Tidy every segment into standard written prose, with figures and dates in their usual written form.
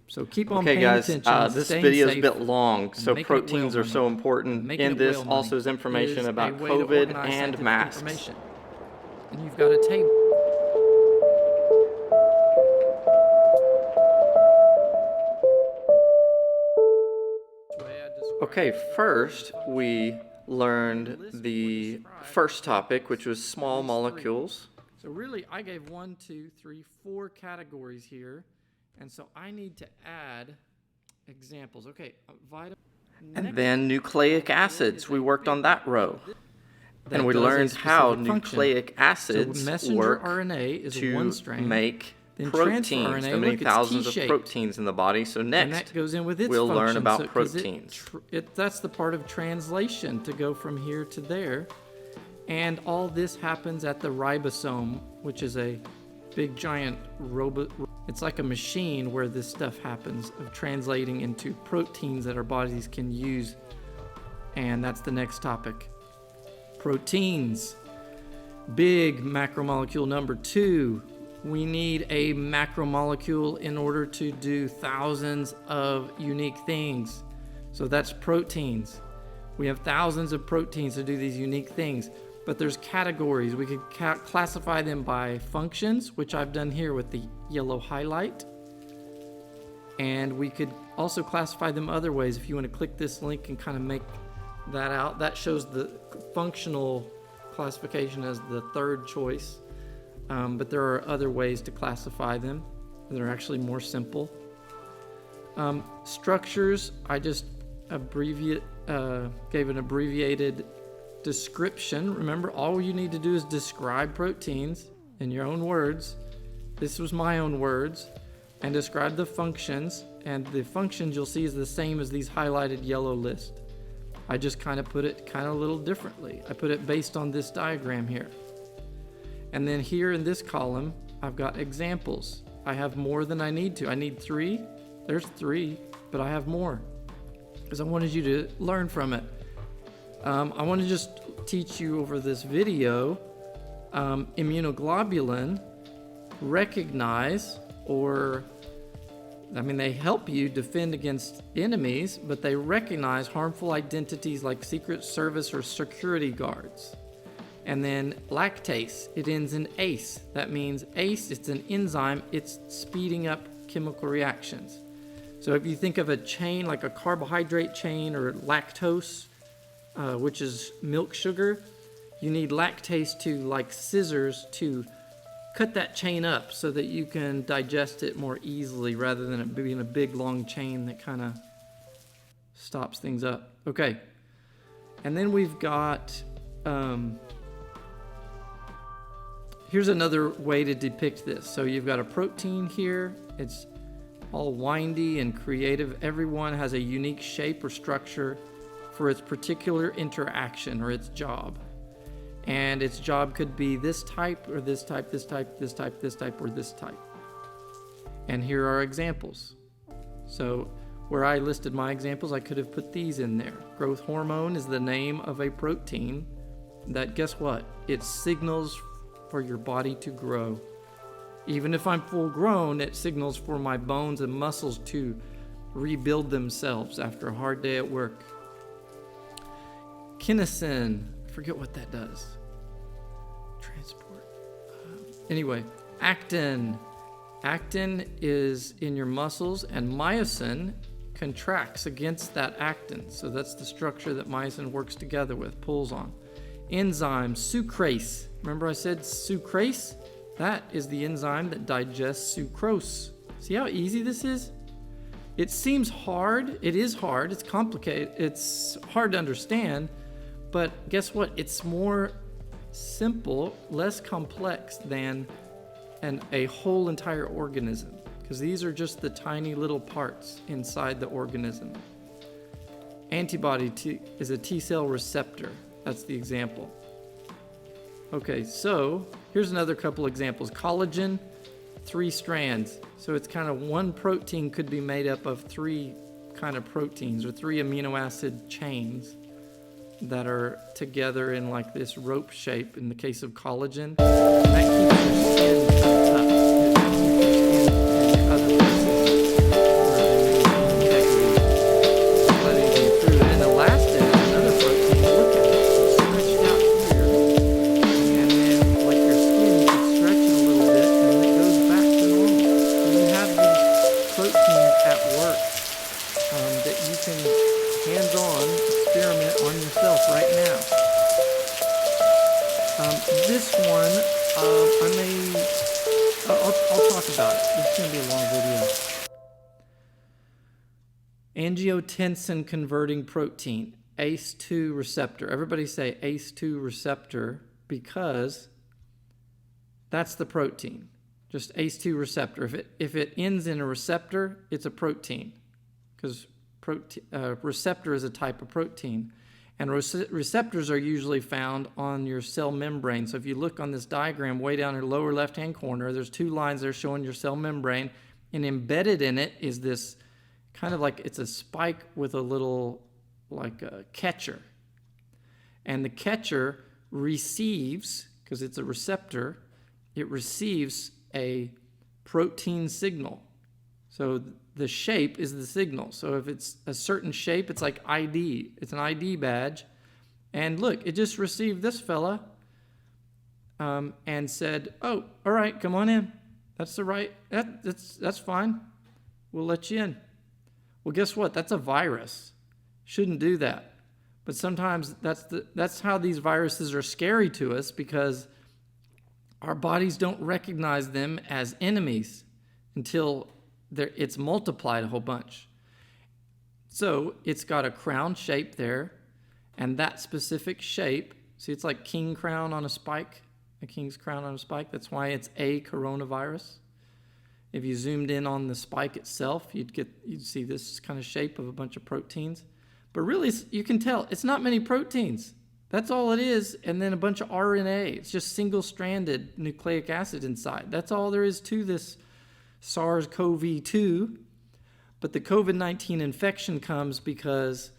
So keep on Okay, paying guys, attention. this staying video is a safe, bit long, so making it proteins whale are so money. important. Making In it this whale also money is information is about a way to COVID organize and scientific masks. information. And you've got a table. Okay, first we learned the first topic, which was small molecules. So really, I gave 1, 2, 3, 4 categories here, and so I need to add examples. Okay, And then nucleic acids, we worked on that row. And we does a learned how specific function. nucleic acids So messenger work RNA is to one strand. make Then transfer proteins. RNA, There are many look, it's thousands of T-shaped. proteins in the body. So And next, that goes in with its we'll function. learn about 'Cause proteins. That's the part of translation, to go from here to there. And all this happens at the ribosome, which is a big giant robot. It's like a machine where this stuff happens, of translating into proteins that our bodies can use. And that's the next topic. Proteins. Big macromolecule number 2. We need a macromolecule in order to do thousands of unique things. So that's proteins. We have thousands of proteins to do these unique things. But there's categories. We could classify them by functions, which I've done here with the yellow highlight. And we could also classify them other ways. If you want to click this link and kind of make that out, that shows the functional classification as the third choice. But there are other ways to classify them that are actually more simple. Structures, I just gave an abbreviated description. Remember, all you need to do is describe proteins in your own words. This was my own words. And describe the functions. And the functions you'll see is the same as these highlighted yellow list. I just kind of put it a little differently. I put it based on this diagram here. And then here in this column, I've got examples. I have more than I need to. I need 3. There's 3, but I have more because I wanted you to learn from it. I want to just teach you over this video immunoglobulin recognize, they help you defend against enemies, but they recognize harmful identities like Secret Service or security guards. And then lactase, it ends in ACE. That means ACE, it's an enzyme, it's speeding up chemical reactions. So if you think of a chain, like a carbohydrate chain, or lactose, which is milk sugar, you need lactase to, like scissors, to cut that chain up so that you can digest it more easily rather than it being a big long chain that kind of stops things up. Okay, and then we've got, here's another way to depict this. So you've got a protein here. It's all windy and creative. Everyone has a unique shape or structure for its particular interaction or its job. And its job could be this type, or this type, this type, this type, this type, or this type. And here are examples. So where I listed my examples, I could have put these in there. Growth hormone is the name of a protein that, guess what? It signals for your body to grow. Even if I'm full grown, it signals for my bones and muscles to rebuild themselves after a hard day at work. Kinesin, I forget what that does. Transport. Anyway, actin. Actin is in your muscles, and myosin contracts against that actin. So that's the structure that myosin works together with, pulls on. Enzyme, sucrase. Remember I said sucrase? That is the enzyme that digests sucrose. See how easy this is? It seems hard. It is hard. It's complicated. It's hard to understand. But guess what? It's more simple, less complex than a whole entire organism. Because these are just the tiny little parts inside the organism. Antibody is a T cell receptor. That's the example. Okay, so here's another couple examples. Collagen, 3 strands. So it's kind of one protein could be made up of 3 kind of proteins, or 3 amino acid chains that are together in like this rope shape in the case of collagen. And that keeps your skin tucked up. It keeps your skin in other places where can hands-on experiment on yourself right now. This one, I'll talk about it. This is going to be a long video. Angiotensin converting protein, ACE2 receptor. Everybody say ACE2 receptor because that's the protein. Just ACE2 receptor. If it ends in a receptor, it's a protein because receptor is a type of protein. And receptors are usually found on your cell membrane. So if you look on this diagram way down in the lower left-hand corner, there's two lines there showing your cell membrane. And embedded in it is this kind of like it's a spike with a little like a catcher. And the catcher receives, because it's a receptor, it receives a protein signal. So the shape is the signal. So if it's a certain shape, it's like ID. It's an ID badge. And look, it just received this fella and said, oh, all right, come on in. That's the right, that's fine. We'll let you in. Well, guess what? That's a virus. Shouldn't do that. But sometimes that's how these viruses are scary to us because our bodies don't recognize them as enemies until it's multiplied a whole bunch. So it's got a crown shape there, and that specific shape, see it's like king crown on a spike, a king's crown on a spike. That's why it's a coronavirus. If you zoomed in on the spike itself, you'd see this kind of shape of a bunch of proteins. But really, you can tell it's not many proteins. That's all it is, and then a bunch of RNA. It's just single-stranded nucleic acid inside. That's all there is to this SARS-CoV-2. But the COVID-19 infection comes because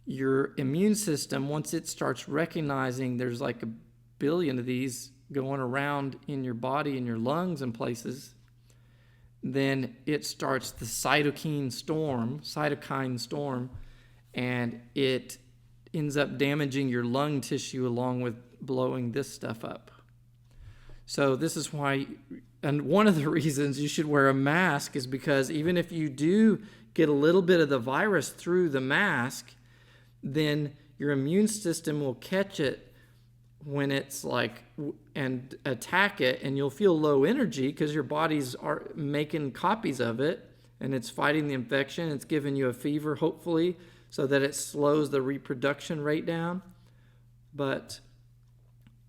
your immune system, once it starts recognizing there's like 1 billion of these going around in your body, in your lungs and places, then it starts the cytokine storm, and it ends up damaging your lung tissue along with blowing this stuff up. So this is why, and one of the reasons you should wear a mask is because even if you do get a little bit of the virus through the mask, then your immune system will catch it when it's like, and attack it, and you'll feel low energy because your body's are making copies of it, and it's fighting the infection. It's giving you a fever, hopefully, so that it slows the reproduction rate down. But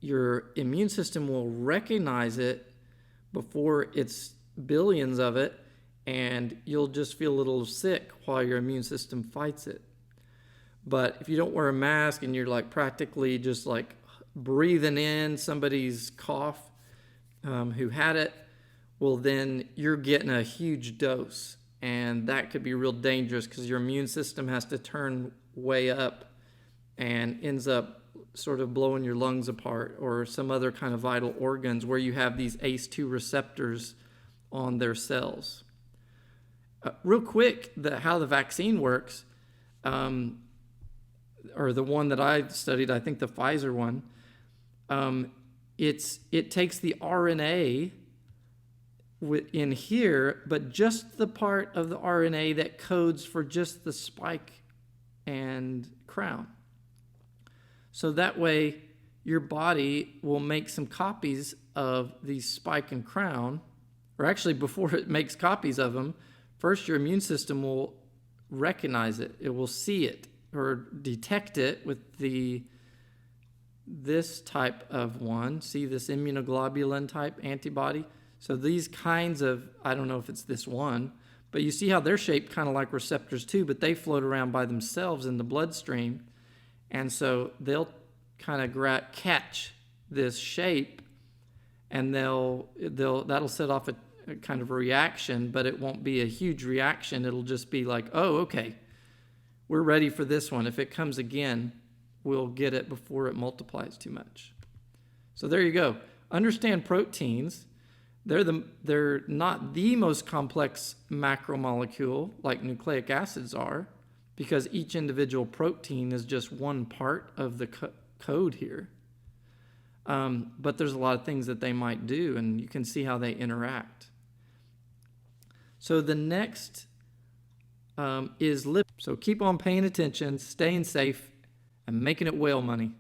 your immune system will recognize it before it's billions of it, and you'll just feel a little sick while your immune system fights it. But if you don't wear a mask and you're like practically just like breathing in somebody's cough who had it, well, then you're getting a huge dose. And that could be real dangerous because your immune system has to turn way up and ends up sort of blowing your lungs apart or some other kind of vital organs where you have these ACE2 receptors on their cells. Real quick, how the vaccine works, or the one that I studied, I think the Pfizer one, it takes the RNA in here, but just the part of the RNA that codes for just the spike and crown. So that way your body will make some copies of the spike and crown, or actually before it makes copies of them, first your immune system will recognize it. It will see it or detect it with this type of one. See this immunoglobulin type antibody? So these kinds of, I don't know if it's this one, but you see how they're shaped kind of like receptors too, but they float around by themselves in the bloodstream. And so they'll kind of catch this shape, and that'll set off a kind of a reaction, but it won't be a huge reaction. It'll just be like, oh, okay, we're ready for this one. If it comes again, we'll get it before it multiplies too much. So there you go. Understand proteins. They're not the most complex macromolecule like nucleic acids are, because each individual protein is just one part of the code here. But there's a lot of things that they might do, and you can see how they interact. So the next is lip. So keep on paying attention, staying safe, and making it whale money.